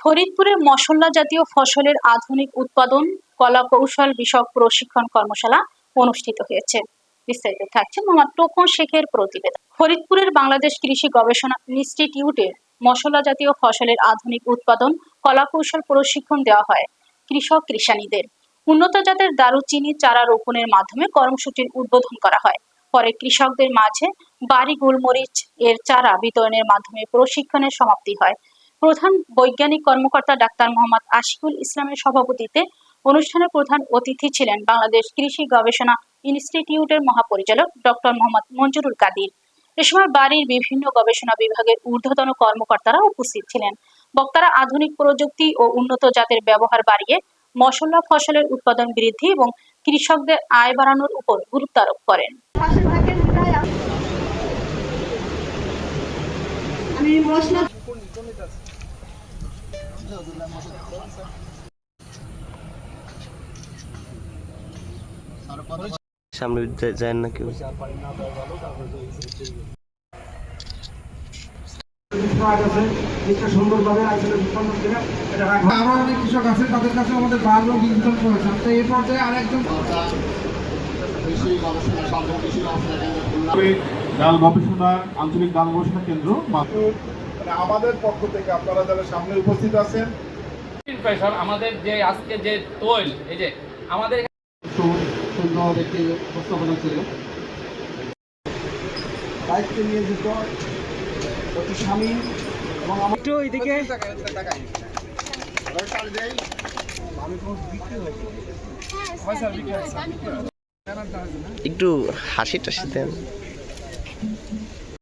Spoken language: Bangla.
ফরিদপুরের মশলা জাতীয় ফসলের আধুনিক উৎপাদন কলা কৌশল বিষয়ক প্রশিক্ষণ কর্মশালা অনুষ্ঠিত হয়েছে। বিস্তারিত থাকছে মোহাম্মদ টোকন শেখের প্রতিবেদন। ফরিদপুরের বাংলাদেশ কৃষি গবেষণা ইনস্টিটিউটে মশলা জাতীয় ফসলের আধুনিক উৎপাদন কলা কৌশল প্রশিক্ষণ দেওয়া হয় কৃষক কৃষানীদের। উন্নত জাতের দারুচিনি চারা রোপণের মাধ্যমে কর্মসূচির উদ্বোধন করা হয়। পরে কৃষকদের মাঝে বাড়ি গোলমরিচ এর চারা বিতরণের মাধ্যমে প্রশিক্ষণের সমাপ্তি হয়। প্রধান বৈজ্ঞানিক কর্মকর্তা ডাক্তার মোহাম্মদ আশিকুল ইসলামের সভাপতিত্বে অনুষ্ঠানে প্রধান অতিথি ছিলেন বাংলাদেশ কৃষি গবেষণা ইনস্টিটিউটের মহাপরিচালক ডক্টর মোহাম্মদ মঞ্জুরুল কাদির। এ সময় বাড়ির বিভিন্ন গবেষণা বিভাগের ঊর্ধ্বতন কর্মকর্তারা উপস্থিত ছিলেন। বক্তারা আধুনিক প্রযুক্তি ও উন্নত জাতের ব্যবহার বাড়িয়ে মশলা ফসলের উৎপাদন বৃদ্ধি এবং কৃষকদের আয় বাড়ানোর উপর গুরুত্ব আরোপ করেন। সামনে যায় না কেউ। আরো অনেক কৃষক আছে, তাদের কাছে আমাদের বারো বিতরণ করেছে। তো এই পর্যায়ে আরেকজন ডাল গবেষণা আঞ্চলিক ডাল গবেষণা কেন্দ্র আমাদের পক্ষ থেকে আপনারা যারা সামনে উপস্থিত আছেন, আমাদের যে আজকে যে তৈল, এই যে আমাদের সুন্দর একটি উপস্থাপনা ছিল। দায়িত্ব নিয়োজিত অতি স্বামী এবং আমার একটু এইদিকে একটু হাসি টাসি দেন।